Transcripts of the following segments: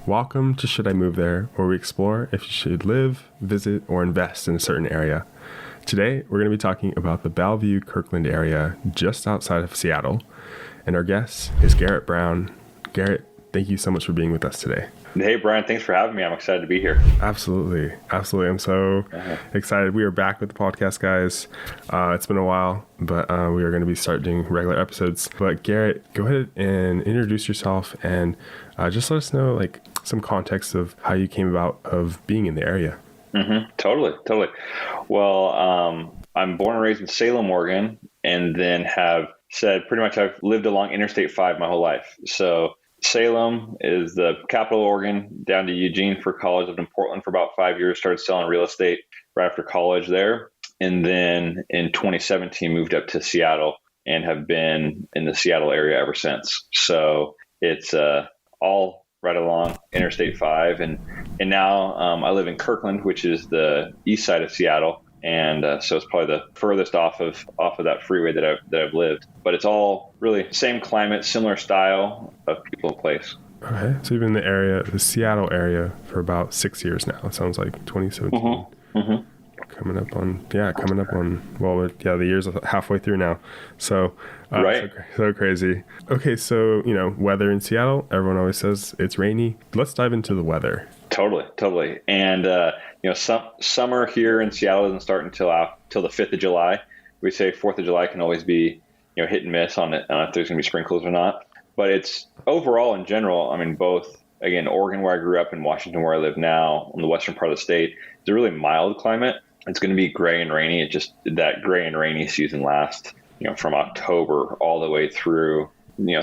Welcome to Should I Move There, where we explore if you should live, visit, or invest in a certain area. Today, we're going to be talking about the Bellevue, Kirkland area just outside of Seattle. And our guest is Garrett Brown. Garrett, thank you so much for being with us today. Hey, Brian, thanks for having me. I'm excited to be here. Absolutely. I'm so excited. We are back with the podcast, guys. It's been a while, but we are going to be starting doing regular episodes. But Garrett, go ahead and introduce yourself and just let us know like some context of how you came about of being in the area. Totally. Well, I'm born and raised in Salem, Oregon, and then have said pretty much I've lived along Interstate 5 my whole life. So Salem is the capital of Oregon, down to Eugene for college. Lived in Portland for about 5 years, started selling real estate right after college there. And then in 2017, moved up to Seattle and have been in the Seattle area ever since. So it's all right along Interstate 5. And now I live in Kirkland, which is the east side of Seattle. And so it's probably the furthest off of that freeway that I've lived. But it's all really same climate, similar style of people and place. Okay. So you've been in the Seattle area for about 6 years now. It sounds like 2017. Coming up on, the year's halfway through now. So, right. So crazy. Okay. So, weather in Seattle, everyone always says it's rainy. Let's dive into the weather. Totally. And, summer here in Seattle doesn't start until the 5th of July. We say 4th of July can always be, hit and miss on it, if there's going to be sprinkles or not. But it's overall in general, both, again, Oregon, where I grew up, and Washington, where I live now, on the western part of the state, it's a really mild climate. It's going to be gray and rainy. It just, that gray and rainy season lasts, from October all the way through,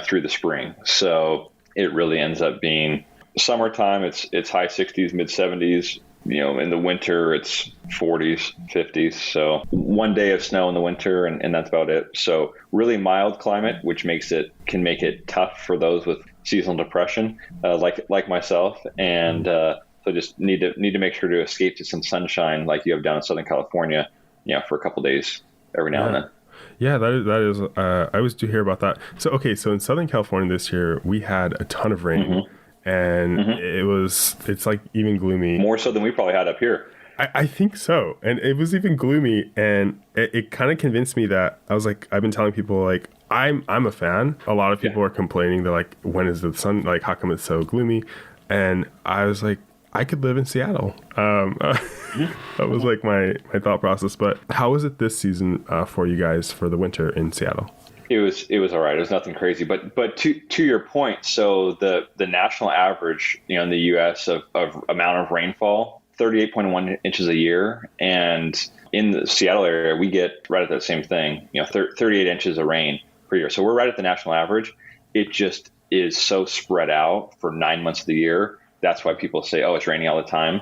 through the spring. So it really ends up being summertime. It's high 60s, mid 70s. In the winter, it's 40s, 50s. So one day of snow in the winter, and that's about it. So really mild climate, which can make it tough for those with seasonal depression, like myself. And so just need to make sure to escape to some sunshine, like you have down in Southern California, for a couple of days every now and then. Yeah, that is. I always do hear about that. So in Southern California this year, we had a ton of rain. And it's like even gloomy. More so than we probably had up here. I think so. And it was even gloomy. And it kind of convinced me that I was like, I've been telling people like, I'm a fan. A lot of people are complaining. They're like, when is the sun? Like, how come it's so gloomy? And I was like, I could live in Seattle. That was like my thought process. But how was it this season for you guys for the winter in Seattle? It was all right. It was nothing crazy, but to your point, so the national average, in the U.S. of amount of rainfall, 38.1 inches a year, and in the Seattle area, we get right at that same thing, 38 inches of rain per year. So we're right at the national average. It just is so spread out for 9 months of the year. That's why people say, "Oh, it's raining all the time,"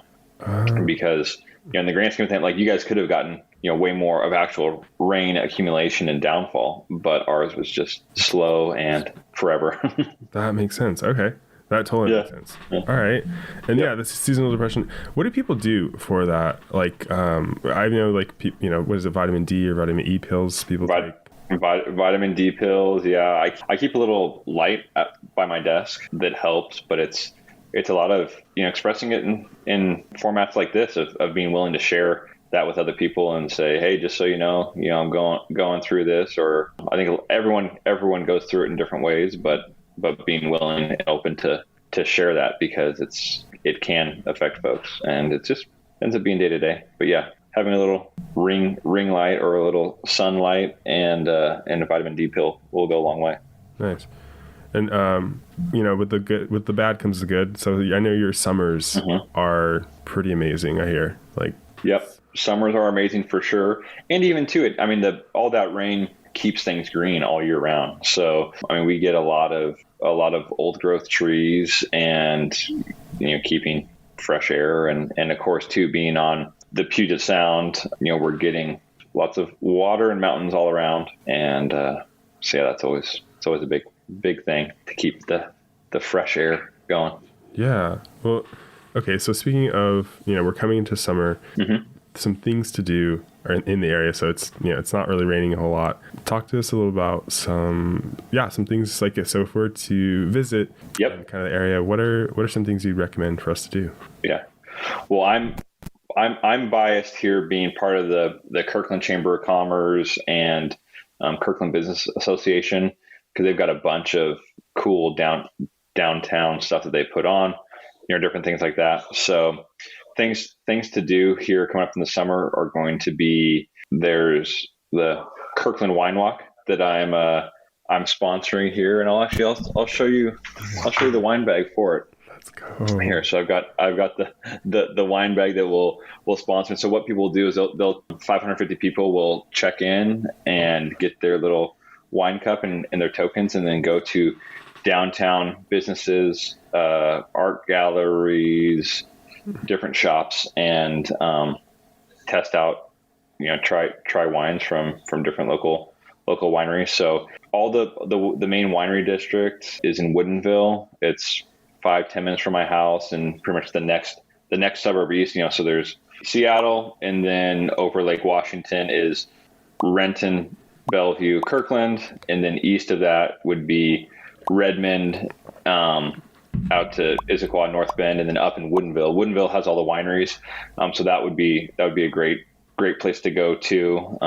because in the grand scheme of things, like you guys could have gotten way more of actual rain accumulation and downfall, but ours was just slow and forever. That makes sense. Okay. That totally makes sense. Yeah. All right. And this is seasonal depression. What do people do for that? Like, I know like, what is it? Vitamin D or vitamin E pills people take? Vitamin D pills. Yeah. I keep a little light by my desk that helps, but it's a lot of, expressing it in formats like this of being willing to share that with other people and say, hey, just so you know, I'm going through this, or I think everyone goes through it in different ways, but being willing and open to share that, because it can affect folks, and it just ends up being day to day. But yeah, having a little ring light or a little sunlight and a vitamin D pill will go a long way. Nice. And with the bad comes the good. So I know your summers are pretty amazing. I hear Yep. Summers are amazing for sure. And even to it, all that rain keeps things green all year round. So, we get a lot of old growth trees and, keeping fresh air and of course too, being on the Puget Sound, we're getting lots of water and mountains all around. And, so yeah, it's always a big thing to keep the fresh air going. Yeah. Well, okay. So speaking of, we're coming into summer, some things to do or in the area, so it's it's not really raining a whole lot. Talk to us a little about some things like so if we're to visit Yep. kind of the area. What are some things you'd recommend for us to do? Yeah. Well, I'm biased here, being part of the Kirkland Chamber of Commerce and Kirkland Business Association, because they've got a bunch of cool downtown stuff that they put on, different things like that. So things to do here coming up in the summer are going to be, there's the Kirkland Wine Walk that I'm sponsoring here, and I'll show you the wine bag for it. Let's go here. So I've got the wine bag that will sponsor. So what people will do is they'll 550 people will check in and get their little wine cup and their tokens, and then go to downtown businesses, art galleries, different shops, and test out, try wines from different local wineries. So all the main winery district is in Woodinville. It's 5-10 minutes from my house, and pretty much the next suburb east. So there's Seattle, and then over Lake Washington is Renton, Bellevue, Kirkland, and then east of that would be Redmond, out to Issaquah, North Bend, and then up in Woodinville. Woodinville has all the wineries, so that would be a great place to go to.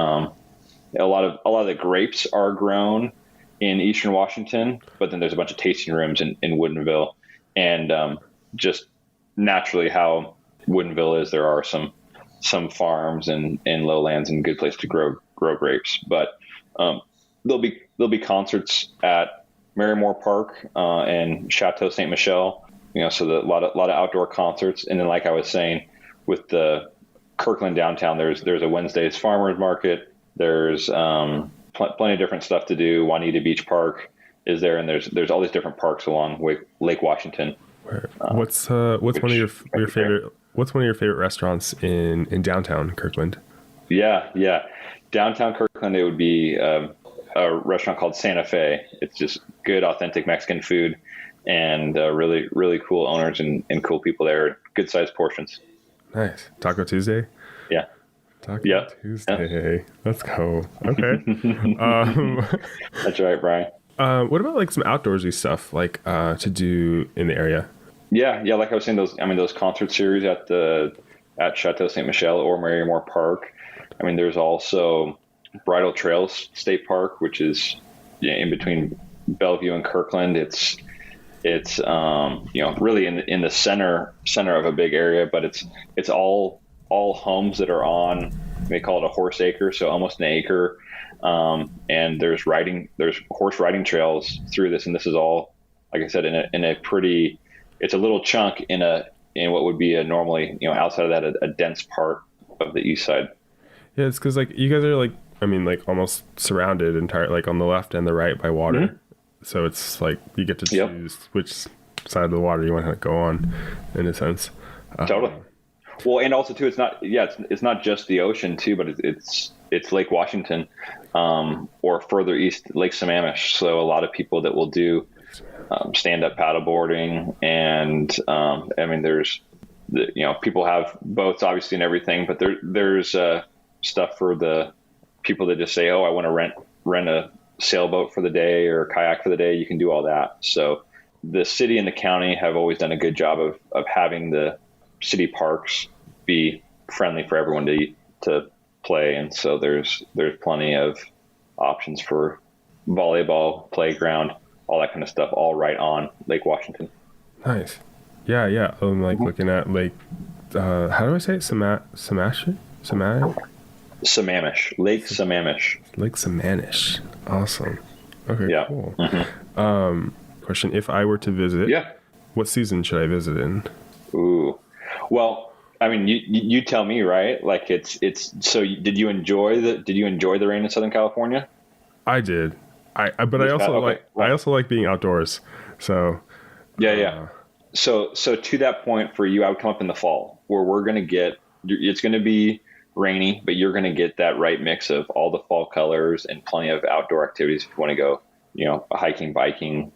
A lot of the grapes are grown in Eastern Washington, but then there's a bunch of tasting rooms in Woodinville, and just naturally how Woodinville is, there are some farms and lowlands and good place to grow grapes. But there'll be concerts at Marymore Park and Chateau Ste. Michelle, so a lot of outdoor concerts. And then, like I was saying, with the Kirkland downtown, there's a Wednesday's farmers market. There's plenty of different stuff to do. Juanita Beach Park is there, and there's all these different parks along Lake Washington. What's one of your favorite restaurants in downtown Kirkland? Yeah. Downtown Kirkland, it would be a restaurant called Santa Fe. It's just good, authentic Mexican food, and really, really cool owners and cool people there. Good sized portions. Nice. Taco Tuesday? Yeah. Taco Tuesday. Let's go. Okay. That's right, Brian. What about like some outdoorsy stuff like to do in the area? Yeah. Like I was saying, those concert series at Chateau Ste. Michelle or Marymore Park. There's also Bridle Trails State Park, which is in between Bellevue and Kirkland. It's really in the center of a big area, but it's all homes that are on, they call it a horse acre, so almost an acre. And there's horse riding trails through this, and this is all, like I said, in a pretty, it's a little chunk in what would be a normally, outside of that, a dense part of the east side. Yeah, it's because like you guys are like almost surrounded entirely, like on the left and the right, by water. Mm-hmm. So it's like you get to choose which side of the water you want to go on, in a sense. Totally. Well, and also too, it's not just the ocean too, but it's Lake Washington, or further east, Lake Sammamish. So a lot of people that will do stand-up paddleboarding, and there's people have boats obviously and everything, but there's stuff for the people that just say, oh, I want to rent a sailboat for the day or kayak for the day. You can do all that. So the city and the county have always done a good job of having the city parks be friendly for everyone to play, and so there's plenty of options for volleyball, playground, all that kind of stuff, all right on Lake Washington. Nice. Yeah. I'm like looking at Lake. How do I say it? Sammamish. Lake Sammamish. Lake Sammamish. Awesome. Okay. Yeah. Cool. Mm-hmm. Question: if I were to visit, what season should I visit in? Ooh. Well, you tell me, right? Like it's so. Did you enjoy the rain in Southern California? I did. I also like being outdoors. So yeah. So to that point, for you, I would come up in the fall, where it's going to be rainy, but you're going to get that right mix of all the fall colors and plenty of outdoor activities if you want to go, hiking, biking,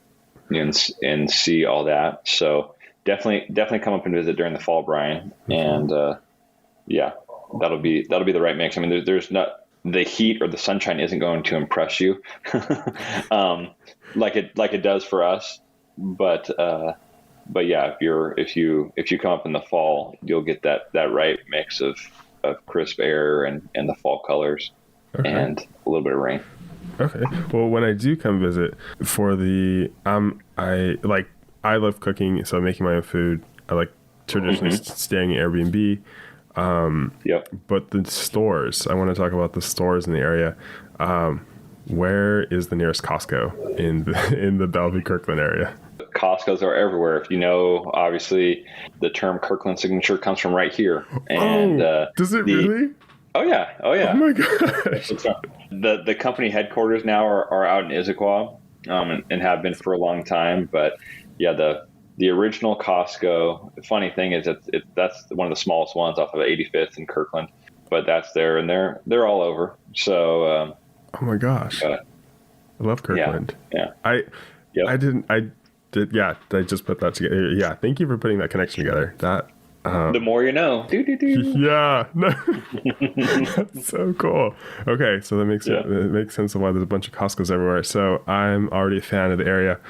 and see all that. So definitely come up and visit during the fall, Brian. And that'll be the right mix. I mean, there's not, the heat or the sunshine isn't going to impress you, like it does for us. But yeah, if you come up in the fall, you'll get that right mix of crisp air and the fall colors, Okay. and a little bit of rain. Okay. Well, when I do come visit for the I love cooking, so making my own food. I like traditionally staying in Airbnb. Yep. But the stores, I want to talk about the stores in the area. Where is the nearest Costco in the Bellevue Kirkland area? Costco's are everywhere. If you know, obviously, the term Kirkland signature comes from right here. And does it really? Oh yeah, oh yeah. Oh my gosh. The company headquarters now are out in Issaquah, and have been for a long time. But yeah, the original Costco. The funny thing is that's one of the smallest ones off of 85th in Kirkland, but that's there, and they're all over. So oh my gosh, I love Kirkland. Yeah. I did. Yeah, I just put that together. Yeah, thank you for putting that connection together. That. The more you know. Yeah, no. That's so cool. Okay, so that makes it makes sense of why there's a bunch of Costco's everywhere. So I'm already a fan of the area.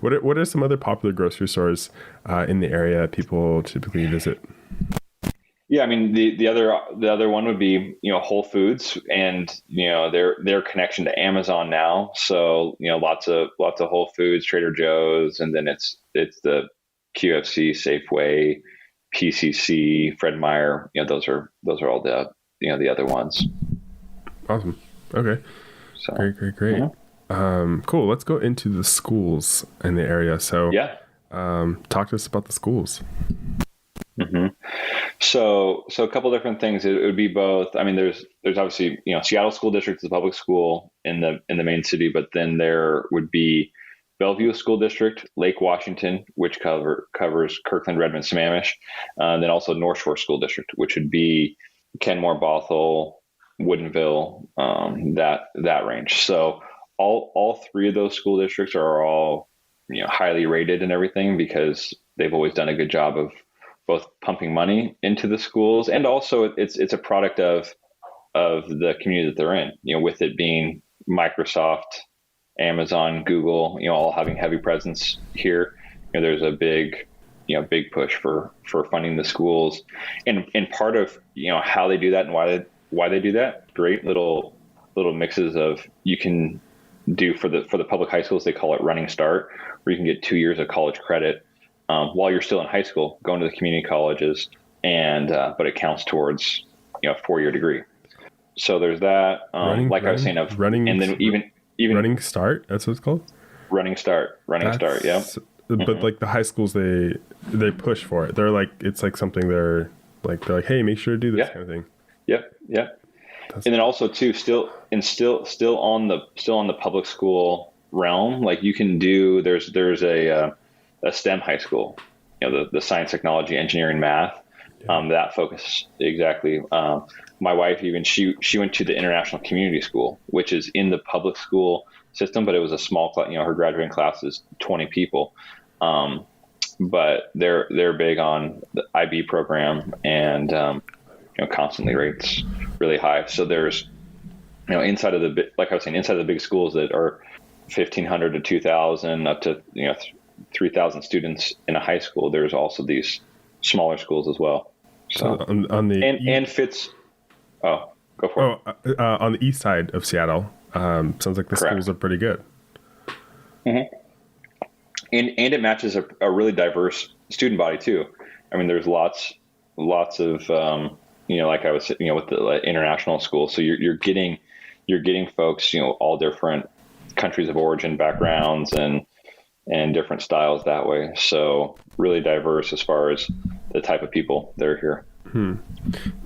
What are some other popular grocery stores in the area people typically visit? Yeah, I mean the other one would be Whole Foods, and their connection to Amazon now. So lots of Whole Foods, Trader Joe's, and then it's the QFC, Safeway, PCC, Fred Meyer. Those are all the the other ones. Awesome. Okay. So, Great. Cool. Let's go into the schools in the area. So yeah. Talk to us about the schools. So a couple different things. It would be both. I mean, there's obviously Seattle School District is a public school in the main city, but then there would be Bellevue School District, Lake Washington, which covers Kirkland, Redmond, Sammamish, and then also North Shore School District, which would be Kenmore, Bothell, Woodinville, that range. So all three of those school districts are all highly rated and everything, because they've always done a good job of both pumping money into the schools, and also it's a product of the community that they're in. With it being Microsoft, Amazon, Google, all having heavy presence here. There's a big push for funding the schools, and part of how they do that and why they do that. Great little mixes of, you can do for the public high schools, they call it Running Start, where you can get 2 years of college credit while you're still in high school, going to the community colleges, and but it counts towards a 4-year degree. So there's that. I was saying, of running, and then even Running Start. That's what it's called. Running Start. Yeah. But like the high schools, they push for it. They're like, it's like something they're like, hey, make sure to do this kind of thing. Yep. And then also too, still on the public school realm, like you can do, there's a STEM high school, the science, technology, engineering, math, that focus exactly. My wife, even she went to the International Community School, which is in the public school system, but it was a small class. Her graduating class is 20 people, but they're big on the IB program, and constantly rates really high. So there's inside of the big schools that are 1,500 to 2,000 up to 3,000 students in a high school. There's also these smaller schools as well. So on the and fits. Oh, go for it. On the east side of Seattle, sounds like the schools are pretty good. Mm-hmm. And it matches a really diverse student body too. I mean, there's lots of like I was with the international school. So you're getting folks all different countries of origin, backgrounds, and different styles that way. So really diverse as far as the type of people that are here.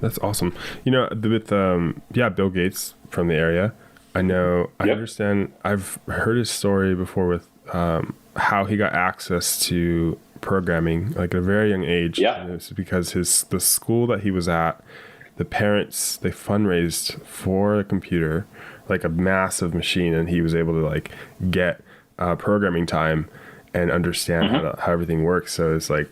That's awesome. With Bill Gates from the area, I understand. I've heard his story before with how he got access to programming like at a very young age. Yeah. And it was because the school that he was at, the parents, they fundraised for a computer, like a massive machine, and he was able to like get programming time and understand how everything works. So it's like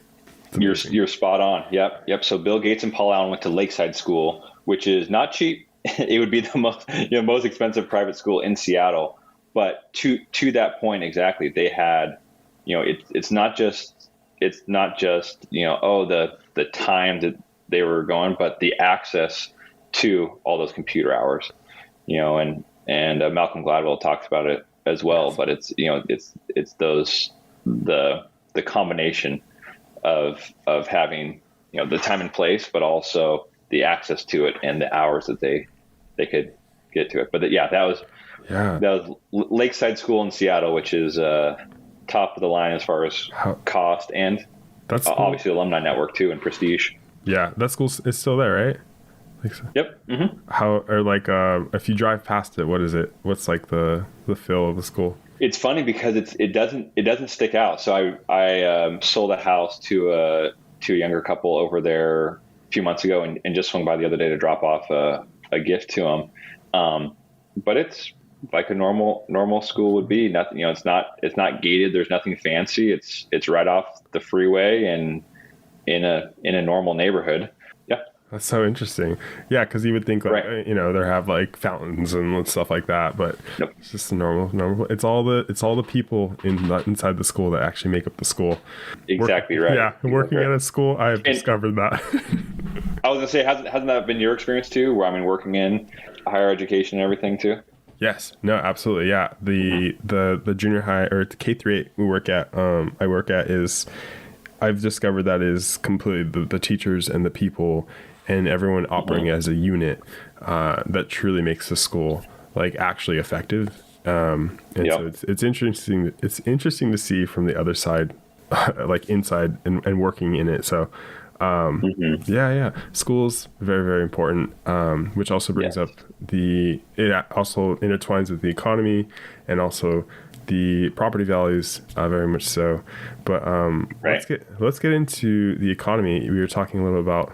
You're spot on. Yep. So Bill Gates and Paul Allen went to Lakeside School, which is not cheap. It would be the most expensive private school in Seattle. But to that point exactly, they had, it's not just the time that they were going, but the access to all those computer hours, and Malcolm Gladwell talks about it as well. But it's those the combination of having the time and place, but also the access to it and the hours that they could get to it. But that was Lakeside School in Seattle, which is top of the line as far as cost and that's obviously alumni network too and prestige. Yeah, that school is still there, right? So. Yep. Mm-hmm. How or like if you drive past it, what is it? What's like the feel of the school? It's funny because it doesn't stick out. So I sold a house to a younger couple over there a few months ago and just swung by the other day to drop off a gift to them. But it's like a normal school would be. Nothing, it's not gated. There's nothing fancy. It's right off the freeway and in a normal neighborhood. Yeah. That's so interesting. Yeah, because you would think like they have like fountains and stuff like that, but nope. It's just normal. It's all the people inside the school that actually make up the school. Exactly right. Yeah, working at a school, I've discovered that. I was gonna say, hasn't that been your experience too? Where working in higher education and everything too. Yes. No, absolutely. Yeah. The junior high or K-8 I work at is. I've discovered that is completely the teachers and the people and everyone operating as a unit that truly makes the school like actually effective. So it's interesting. It's interesting to see from the other side, like inside and working in it. So school's very, very important, which also brings up it also intertwines with the economy and also the property values, very much so. But let's get into the economy. We were talking a little about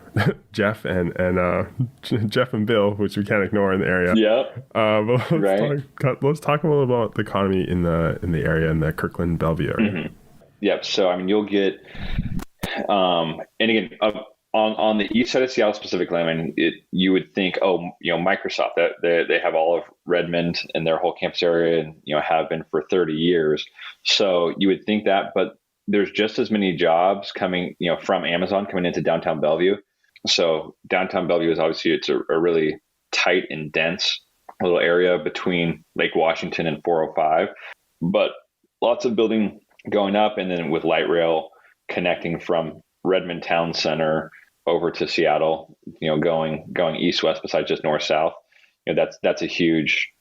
Jeff and Jeff and Bill, which we can't ignore in the area. But let's talk a little about the economy in the area, in the Kirkland Bellevue area. Mm-hmm. Yep. So you'll get and again on the east side of Seattle specifically, you would think, Microsoft, that they have all of Redmond and their whole campus area, and have been for 30 years. So you would think that, but there's just as many jobs coming, from Amazon coming into downtown Bellevue. So downtown Bellevue is obviously it's a really tight and dense little area between Lake Washington and 405, but lots of building going up, and then with light rail connecting from Redmond Town Center over to Seattle, going east-west besides just north-south. That's a huge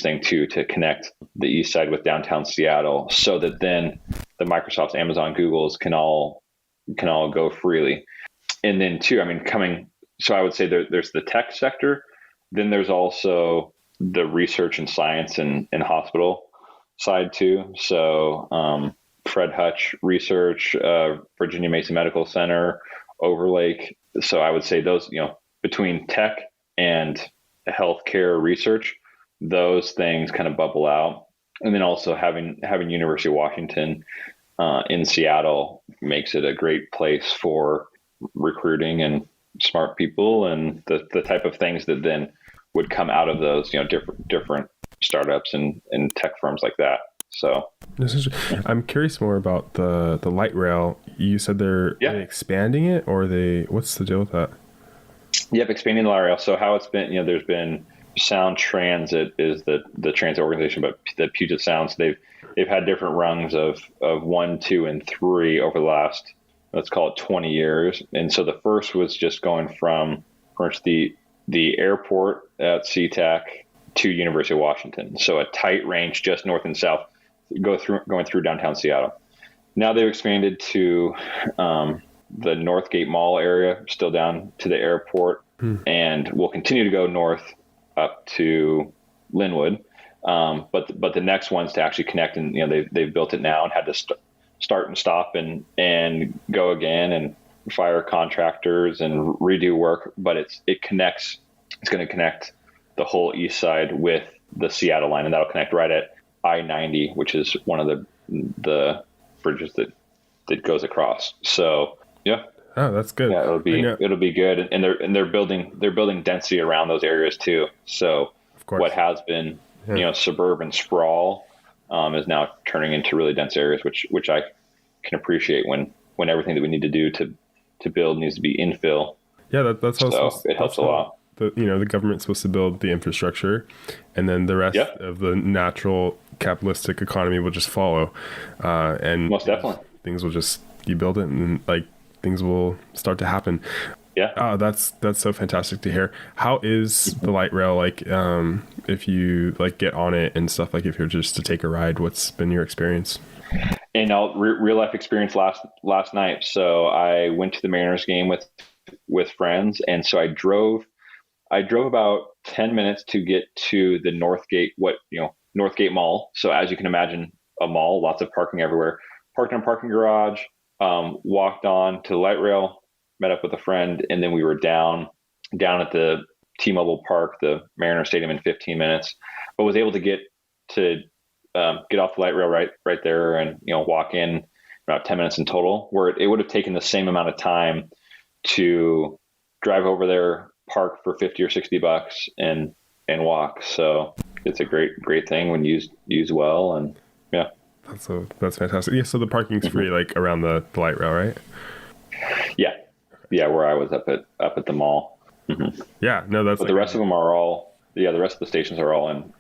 thing too, to connect the east side with downtown Seattle, so that then the Microsofts, Amazon, Googles can all go freely. And then too, so I would say there's the tech sector, then there's also the research and science and hospital side too. So Fred Hutch Research, Virginia Mason Medical Center, Overlake. So I would say those, between tech and healthcare research, those things kind of bubble out. And then also having University of Washington in Seattle makes it a great place for recruiting and smart people and the type of things that then would come out of those, different startups and tech firms like that. So I'm curious more about the light rail. You said they're expanding it, or what's the deal with that? Yep, expanding the light rail. So how it's been, there's been Sound Transit is the transit organization, but the Puget Sound. So they've had different rungs of 1, 2, and 3 over the last, let's call it 20 years. And so the first was just going from the airport at SeaTac to University of Washington. So a tight range just north and south, going through downtown Seattle. Now they've expanded to the Northgate Mall area, still down to the airport, and will continue to go north up to Linwood. But the next one's to actually connect, and they've built it now and had to start and stop and go again and fire contractors and redo work. But it connects. It's going to connect the whole east side with the Seattle line, and that'll connect right at I-90, which is one of the bridges that goes across. So Yeah. Oh, that's good. Yeah, I know, it'll be good, and they're building density around those areas too. So of what course. has been Yeah. suburban sprawl is now turning into really dense areas, which I can appreciate when everything that we need to do to build needs to be infill. Yeah, that's how So it that's helps a how lot. the government's supposed to build the infrastructure, and then the rest Yeah, of the natural capitalistic economy will just follow, and most definitely. things will just you build it, and like things will start to happen. Yeah. Oh, that's so fantastic to hear. How is the light rail like? If you like get on it and stuff, like if you're just to take a ride, what's been your experience? And real life experience last night. So I went to the Mariners game with friends, and so I drove about 10 minutes to get to the Northgate Mall. So as you can imagine, a mall, lots of parking everywhere. Parked in a parking garage, walked on to the light rail, met up with a friend, and then we were down at the T-Mobile Park, the Mariner Stadium, in 15 minutes. But was able to get off the light rail right there, and walk in about 10 minutes in total, where it would have taken the same amount of time to drive over there, park for 50 or $60, and walk. So it's a great thing when used well. And yeah. That's fantastic. Yeah, so the parking's free like around the light rail, right? Yeah. Yeah, where I was up at the mall. Yeah, no, that's But the rest of them are all, yeah, the rest of the stations are all in,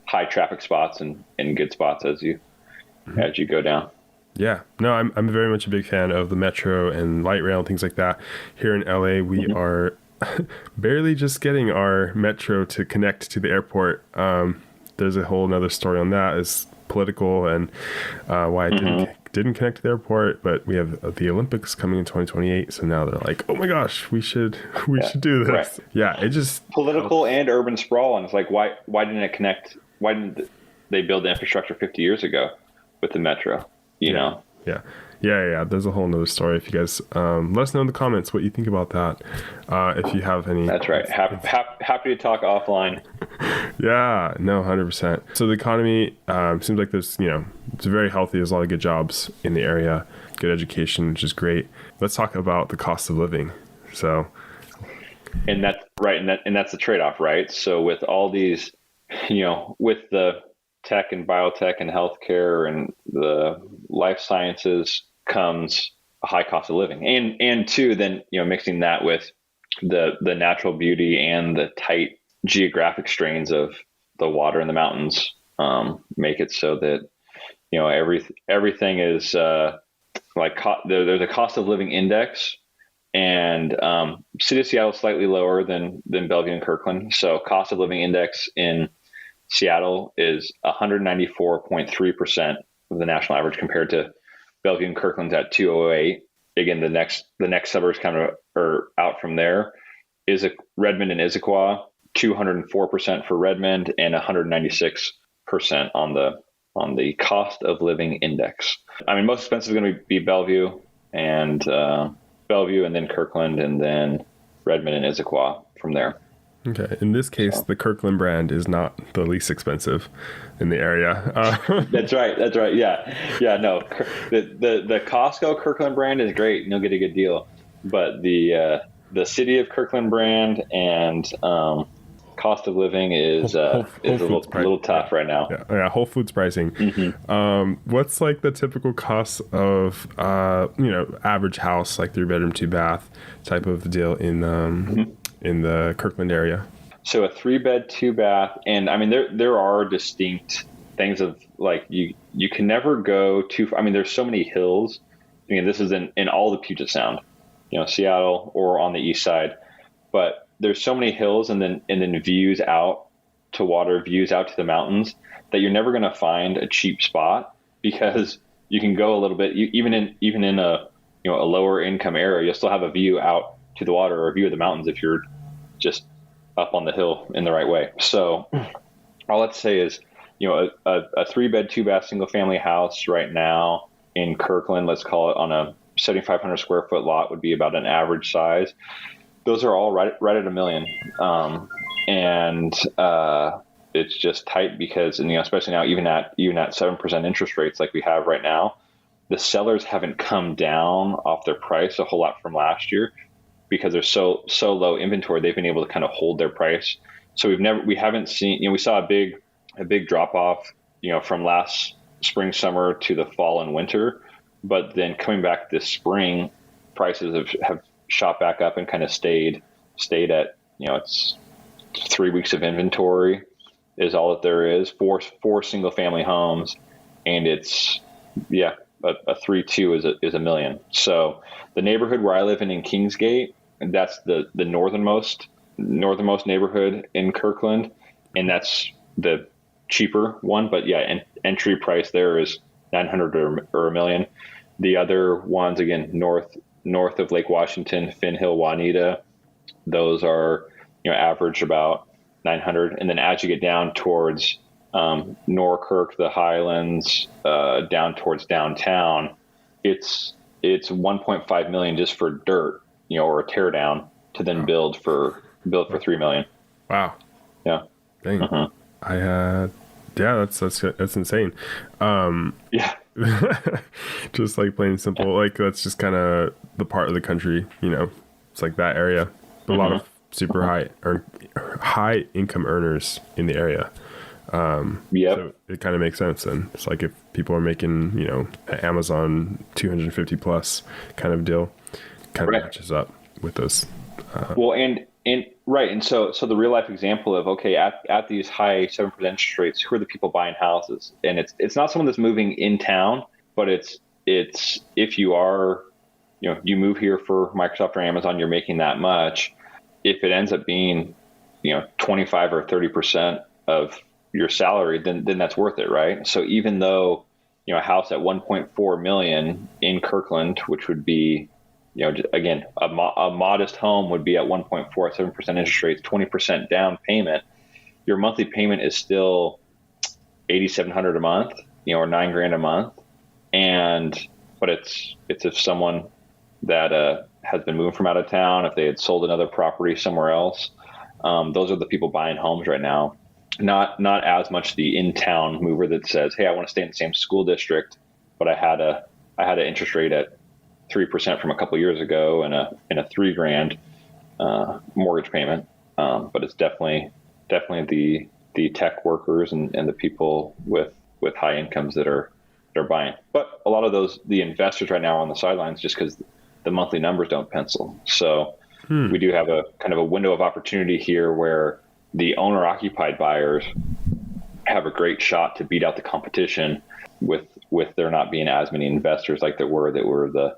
high traffic spots and good spots as you go down. yeah. No, I'm very much a big fan of the metro and light rail and things like that. Here in LA, we are barely just getting our metro to connect to the airport. There's a whole nother story on that. It's political and why it didn't connect to the airport. But we have the Olympics coming in 2028, so now they're like, oh my gosh, we should do this. Right. Yeah, it just Political and urban sprawl, and it's like, why didn't it connect? Why didn't they build the infrastructure 50 years ago with the metro? Yeah. Yeah. There's a whole nother story. If you guys let us know in the comments what you think about that. If you have any. That's right. Happy to talk offline. Yeah, no, 100%. So the economy seems like there's, it's very healthy. There's a lot of good jobs in the area, good education, which is great. Let's talk about the cost of living. So. And that's right. And that's the trade-off, right? So with all these, with the tech and biotech and healthcare and the life sciences comes a high cost of living, and two, then mixing that with the natural beauty and the tight geographic strains of the water in the mountains make it so that everything is there's a cost of living index, and city of Seattle is slightly lower than Bellevue and Kirkland. So cost of living index in Seattle is 194.3% of the national average, compared to Bellevue and Kirkland's at 208. Again, the next suburbs kind of are out from there is Redmond and Issaquah, 204% for Redmond and 196% on the cost of living index. I mean, most expensive is going to be Bellevue and then Kirkland, and then Redmond and Issaquah from there. Okay. In this case, the Kirkland brand is not the least expensive in the area. That's right. Yeah. No, the Costco Kirkland brand is great, and you'll get a good deal. But the city of Kirkland brand and cost of living is a little tough right now. Yeah, Whole Foods pricing. What's like the typical cost of average house, like 3-bedroom, 2-bath type of deal in the Kirkland area? So a 3-bed, 2-bath, and I mean there are distinct things of like you can never go too far. I mean, there's so many hills. I mean, this is in all the Puget Sound, Seattle or on the east side, but there's so many hills and then views out to water, views out to the mountains, that you're never going to find a cheap spot, because you can go a little bit, even in a lower income area, you'll still have a view out to the water or a view of the mountains if you're just up on the hill in the right way. So all let's say is, a 3-bed, 2-bath single family house right now in Kirkland, let's call it, on a 7,500 square foot lot, would be about an average size. Those are all right at $1 million. And it's just tight because, especially now, even at 7% interest rates like we have right now, the sellers haven't come down off their price a whole lot from last year because they're so low inventory. They've been able to kind of hold their price. So we haven't seen, we saw a big drop off, from last spring, summer to the fall and winter, but then coming back this spring, prices have shot back up and kind of stayed at, it's 3 weeks of inventory is all that there is, four single family homes. And it's, a 3.2 is a million. So the neighborhood where I live in Kingsgate, and that's the northernmost neighborhood in Kirkland. And that's the cheaper one, but entry price there is 900 or a million. The other ones, again, north of Lake Washington, Finn Hill, Juanita, those are, average about 900. And then as you get down towards Norkirk, the Highlands, down towards downtown, it's 1.5 million just for dirt, or a tear down to then build for 3 million. Wow. Yeah. Dang. That's insane. Just like plain and simple, like that's just kind of the part of the country, it's like that area. A lot of super high income earners in the area. So it kind of makes sense. And it's like if people are making, an Amazon 250 plus kind of deal, kind of matches up with those. Well, and right. And so the real life example of, okay, at these high 7% interest rates, who are the people buying houses? And it's not someone that's moving in town, but it's if you are, you move here for Microsoft or Amazon, you're making that much. If it ends up being, 25 or 30% of your salary, then that's worth it. Right. So even though, a house at 1.4 million in Kirkland, which would be, again, a modest home would be at 1.4 at 7% interest rates, 20% down payment. Your monthly payment is still $8,700 a month, or $9,000 a month. But it's if someone that has been moving from out of town, if they had sold another property somewhere else, those are the people buying homes right now. Not as much the in-town mover that says, hey, I want to stay in the same school district, but I had an interest rate at 3% from a couple of years ago and a $3,000 mortgage payment. But it's definitely the tech workers and the people with high incomes that are buying. But a lot of the investors right now are on the sidelines just because the monthly numbers don't pencil. So we do have a kind of a window of opportunity here where the owner occupied buyers have a great shot to beat out the competition with there not being as many investors like that were the,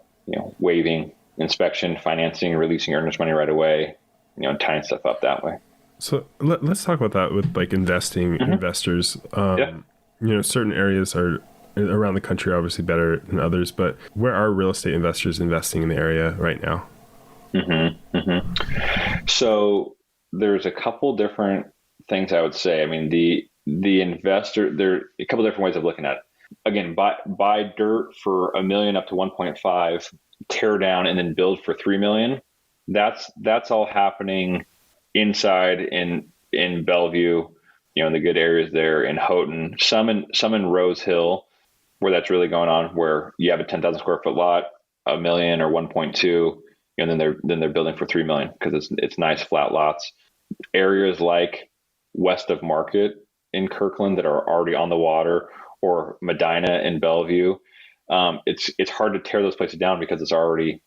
waiving inspection, financing, releasing earnest money right away, and tying stuff up that way. So let's talk about that with like investing investors. Certain areas are around the country are obviously better than others, but where are real estate investors investing in the area right now? So there's a couple different things I would say. I mean, the investor, there are a couple different ways of looking at it. Again, buy dirt for $1 million up to 1.5, tear down and then build for 3 million. That's all happening inside in Bellevue, in the good areas there in Houghton, some in Rose Hill, where that's really going on, where you have a 10,000 square foot lot, $1 million or 1.2, and then they're building for 3 million because it's nice flat lots. Areas like west of Market in Kirkland that are already on the water, or Medina in Bellevue, it's hard to tear those places down because it's already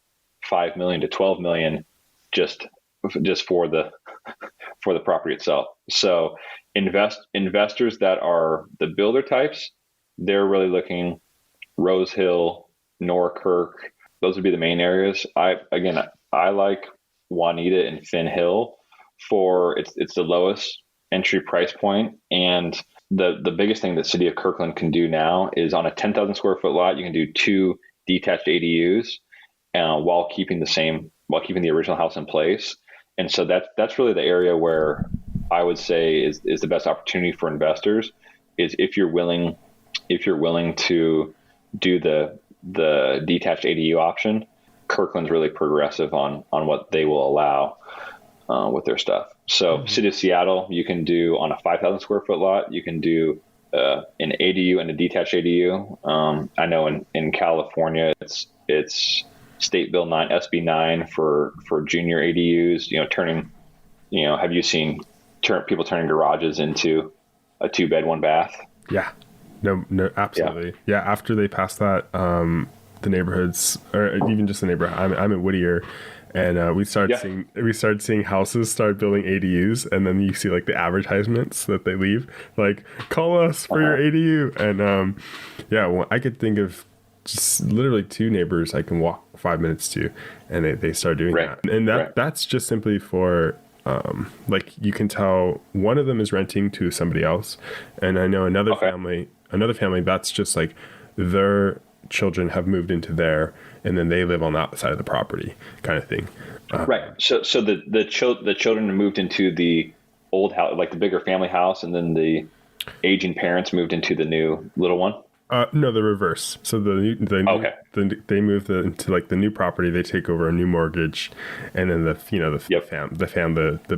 5 million to 12 million just for the property itself. So investors that are the builder types, they're really looking Rose Hill, Norkirk. Those would be the main areas. I like Juanita and Finn Hill for it's the lowest entry price point. And the biggest thing that city of Kirkland can do now is on a 10,000 square foot lot, you can do 2 detached ADUs while keeping the original house in place. And so that's really the area where I would say is the best opportunity for investors is if you're willing to do the detached ADU option. Kirkland's really progressive on what they will allow with their stuff. So City of Seattle, you can do on a 5,000 square foot lot, you can do an ADU and a detached ADU. I know in California, it's State Bill 9, SB 9 for junior ADUs. Have you seen people turning garages into a 2-bed, 1-bath? Yeah. No, absolutely. Yeah. After they passed that, the neighborhoods, or even just the neighborhood, I'm in Whittier, and we started seeing houses start building ADUs, and then you see like the advertisements that they leave, like, call us for your ADU. And well, I could think of just literally 2 neighbors I can walk 5 minutes to, and they start doing that. And that's just simply for like, you can tell one of them is renting to somebody else, and I know another family that's just like their children have moved into there, and then they live on that side of the property, kind of thing. Right. So the children moved into the old house, like the bigger family house, and then the aging parents moved into the new little one. No, the reverse. So they move into like the new property. They take over a new mortgage, and then the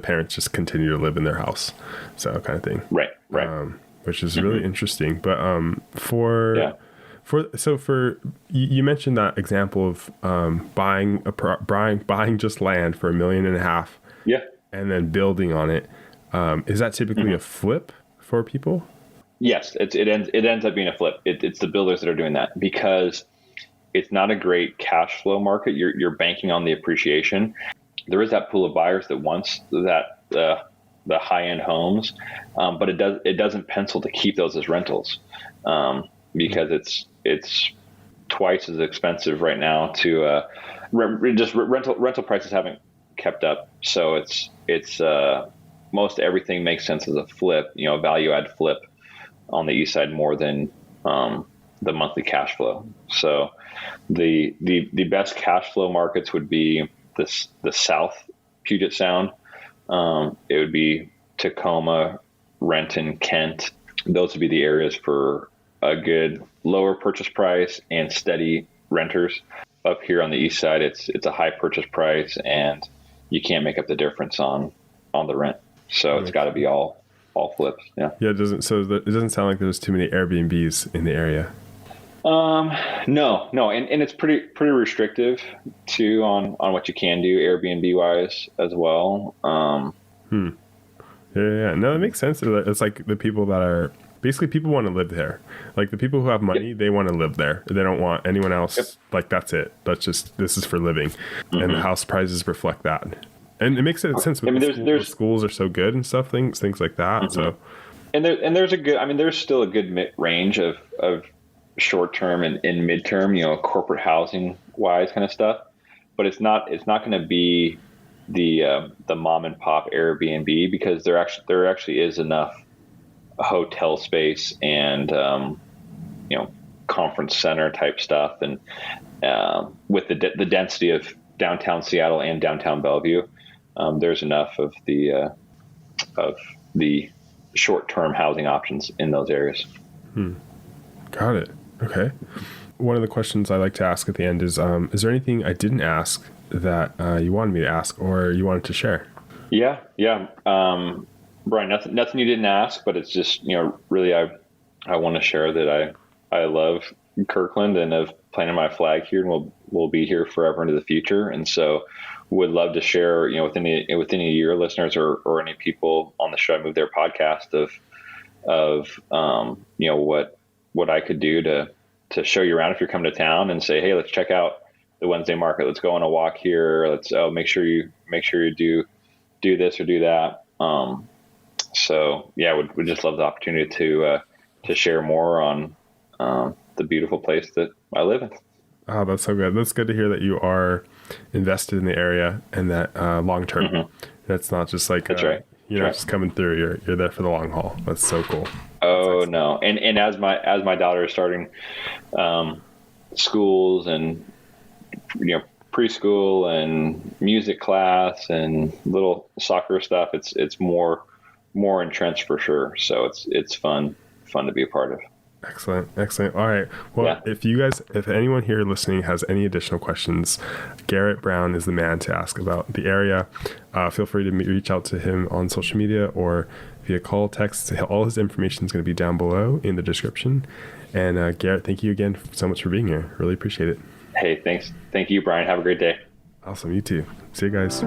parents just continue to live in their house. So kind of thing. Right. Which is really interesting. But you mentioned that example of buying just land for $1.5 million. Yeah. And then building on it. Is that typically a flip for people? Yes, it ends up being a flip. It's the builders that are doing that, because it's not a great cash flow market. You're banking on the appreciation. There is that pool of buyers that wants that the high end homes, but it doesn't pencil to keep those as rentals, because it's twice as expensive right now to just rental prices haven't kept up. So it's most everything makes sense as a flip, a value add flip on the east side more than the monthly cash flow. So the best cash flow markets would be the South Puget Sound. It would be Tacoma, Renton, Kent. Those would be the areas for a good lower purchase price and steady renters. Up here on the east side, it's a high purchase price, and you can't make up the difference on the rent. So it's got to be all flips. Yeah. Yeah. It doesn't sound like there's too many Airbnbs in the area. No. And it's pretty restrictive too on what you can do Airbnb wise as well. Yeah. No, that makes sense. It's like the people that are basically, people want to live there. Like the people who have money, they want to live there. They don't want anyone else. Yep. Like, that's it. This is for living. And the house prices reflect that. And it makes sense. The schools are so good and stuff, things like that. So, there's still a good range of short term and midterm, corporate housing wise kind of stuff. But it's not going to be the mom and pop Airbnb, because there actually is enough hotel space and conference center type stuff, and with the density of downtown Seattle and downtown Bellevue. There's enough of the short-term housing options in those areas. Got it. Okay. One of the questions I like to ask at the end is there anything I didn't ask that you wanted me to ask or you wanted to share? Yeah. Brian, nothing you didn't ask, but it's just, really, I want to share that I love Kirkland and have planted my flag here, and will be here forever into the future. And so would love to share, with any of your listeners or any people on the show, I Move There podcast of what I could do to show you around if you're coming to town, and say, hey, let's check out the Wednesday market. Let's go on a walk here. Let's make sure you do this or do that. So yeah, would just love the opportunity to share more on the beautiful place that I live in. Oh, that's so good. That's good to hear that you are invested in the area, and that long term. That's not just like that's right. Just coming through. You're there for the long haul. That's so cool. Oh no, and as my daughter is starting schools and preschool and music class and little soccer stuff, it's more entrenched for sure. So it's fun to be a part of. Excellent. All right. Well, if anyone here listening has any additional questions, Garrett Brown is the man to ask about the area. Feel free to reach out to him on social media, or via call, text. All his information is going to be down below in the description. And Garrett, thank you again so much for being here. Really appreciate it. Hey, thanks. Thank you, Brian. Have a great day. Awesome. You too. See you guys.